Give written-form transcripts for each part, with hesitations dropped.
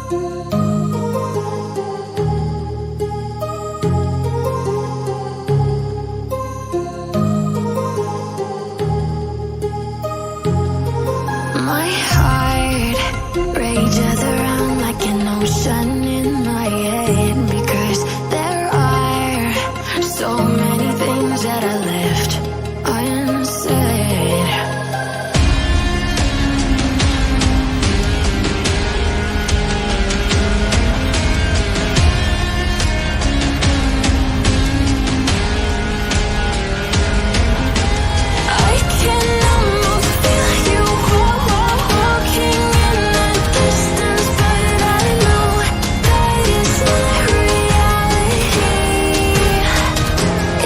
My heart rages around like an ocean in my head, because there are so many things that I left unsaid. I can almost feel you walking in the distance, but I know that it's not reality.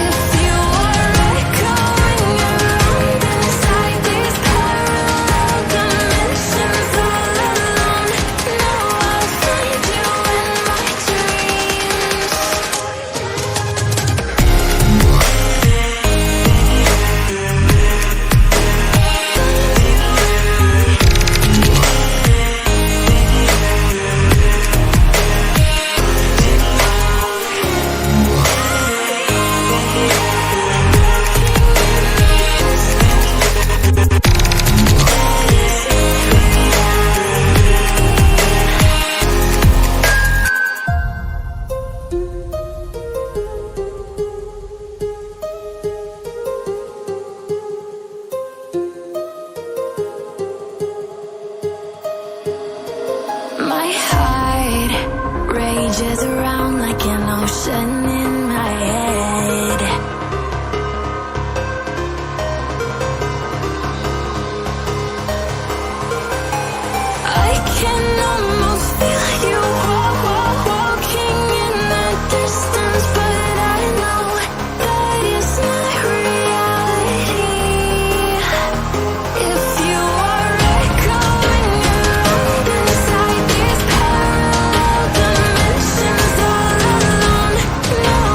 If you are echoing around inside these parallel dimensions all alone, now I'll find you in my dreams. My heart rages around like an ocean in my head. I can almost feel you walking in the distance, but I know that it's not reality. If you are echoing around inside these parallel dimensions all alone, now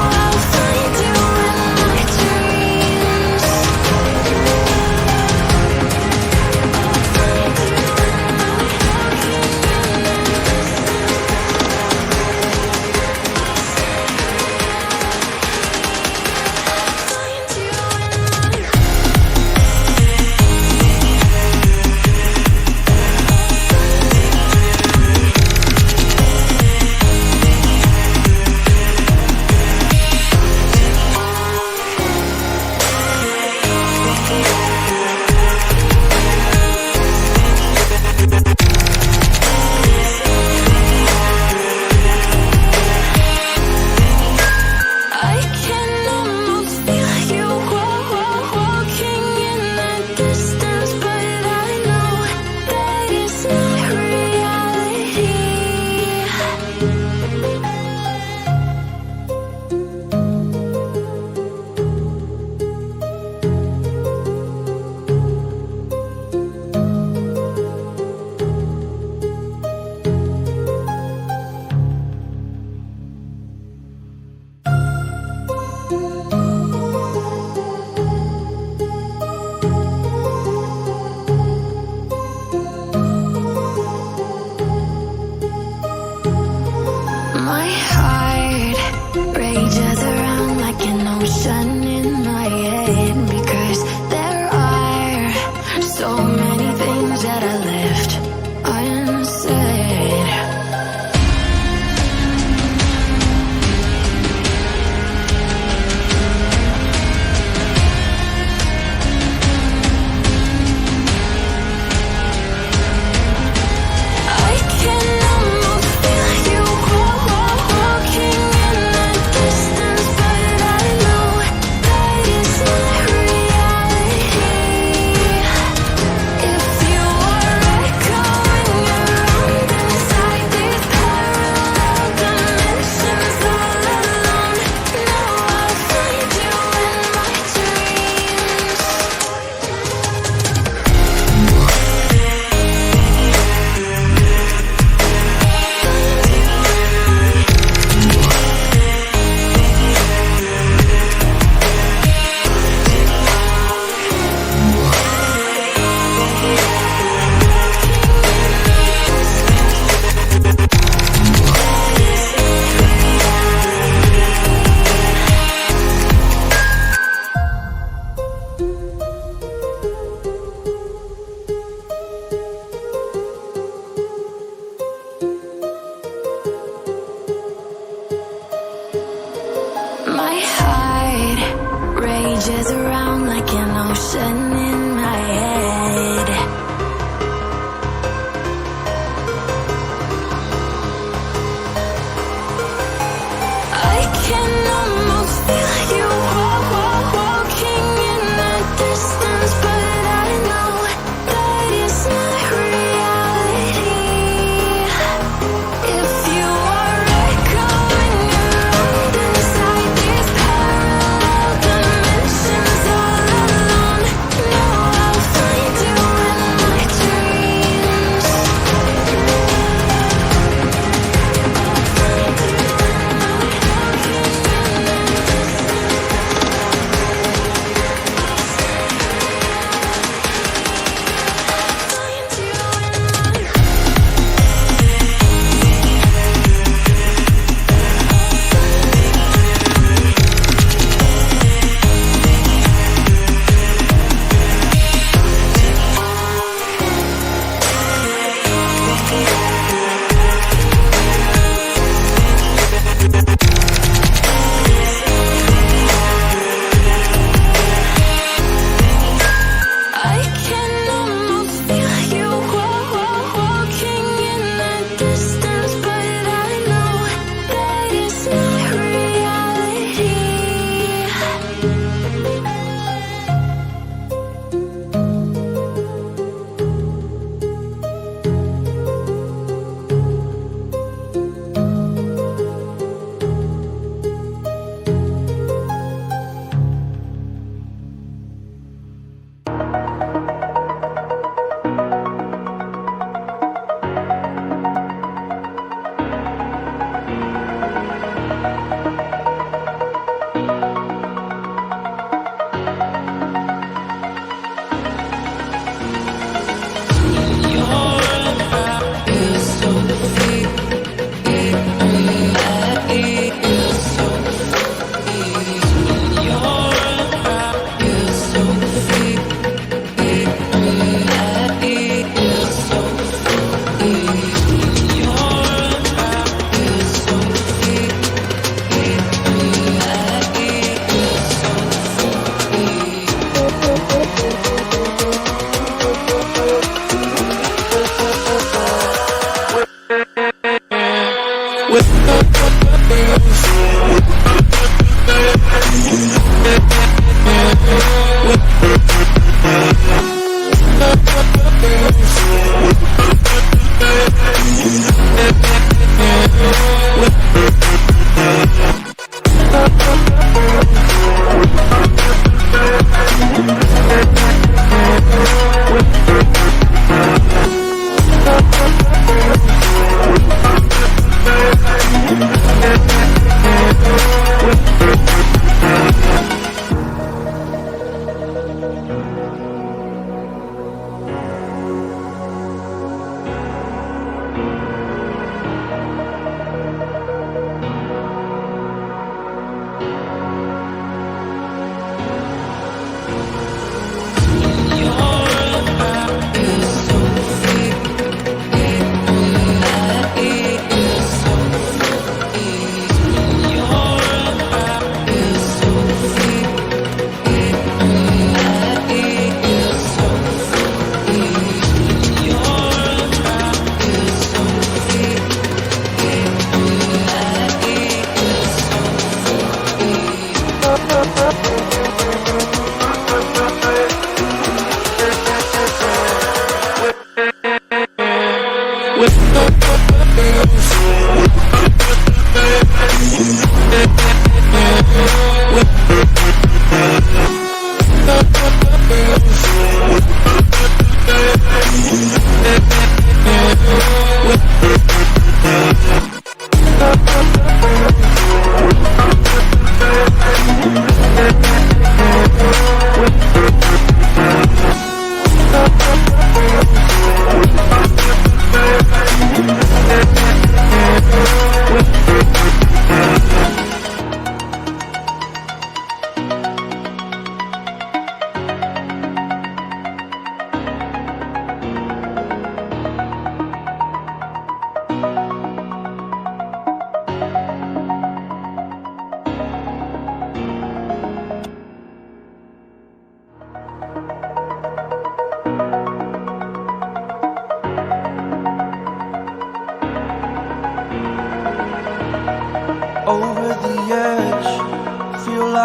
rages around like an ocean in my head. I can almost feel you walking in the distance, but I know that it's not reality. If you are echoing around inside these parallel dimensions all alone, know I'll find you in my dreams. I can almost feel you walking in the distance, but I know that it's not reality.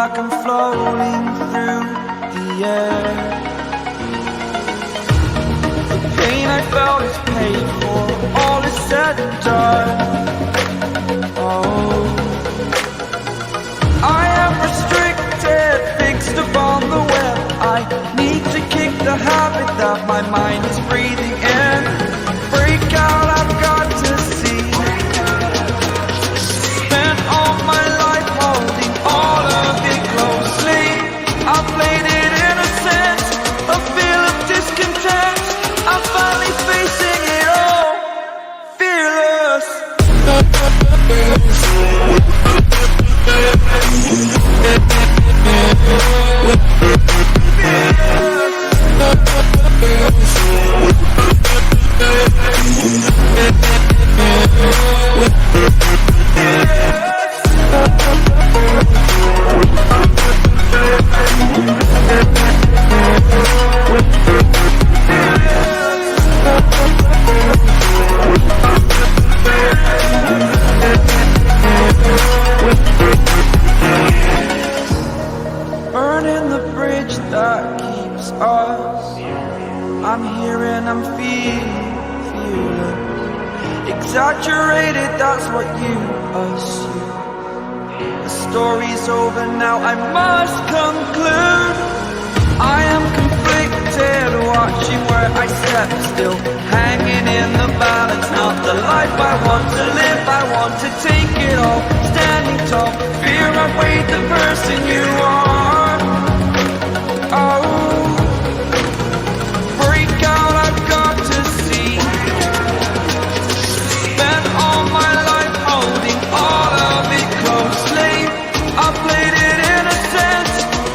like I'm floating through the air. The pain I felt is paid for, all is said and done. Oh, I am restricted, fixed upon the web. I need to kick the habit that my mind is breathing in. Break out, I've got to see. Spent all my life holding all of it closely. I played it innocent, a feel of discontent. I'm finally facing it all, fearless. Burning the bridge that keeps us. I'm here and I'm feeling exaggerated, that's what you assume. The story's over now, I must conclude. I am conflicted, watching where I step still, hanging in the balance. Not the life I want to live, I want to take it all. Standing tall, fear I weighed the person you are. Oh, break out, I've got to see. Spent all my life holding all of it closely. I played it innocent,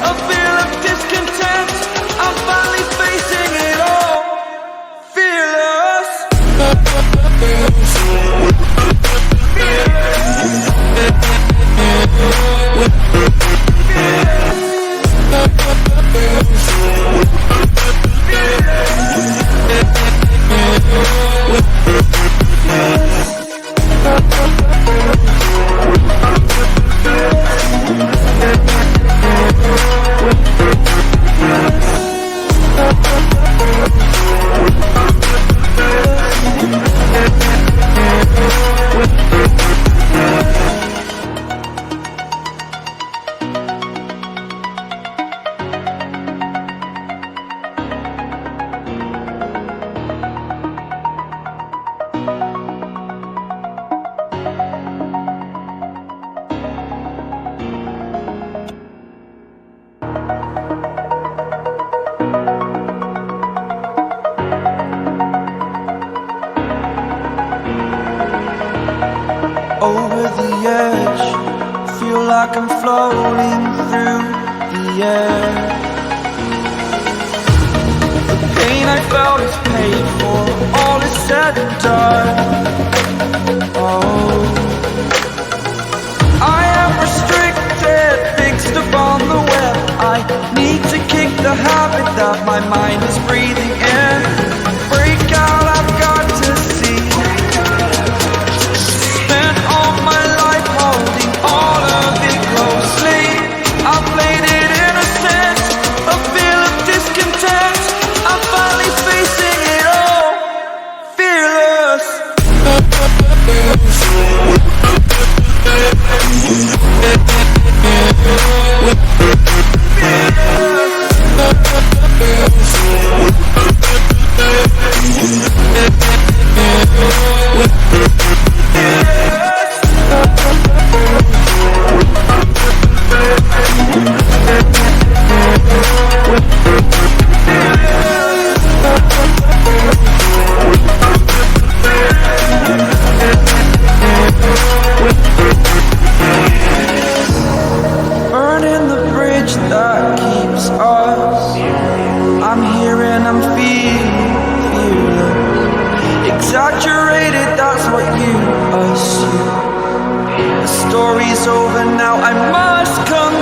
a feel of discontent. I'm finally facing it all, fearless. Over the edge, feel like I'm floating through the air. The pain I felt is paid for, all is said and done. Oh, I am restricted, fixed upon the web. I need to kick the habit that my mind is breathing in. Break out, I've got to see. Spent all my life holding all of it closely. I played it innocent, a feel of discontent. I'm finally facing it all, fearless. Burning the bridge that keeps us. I'm here and I'm feeling exaggerated, that's what you assume. The story's over now, I must come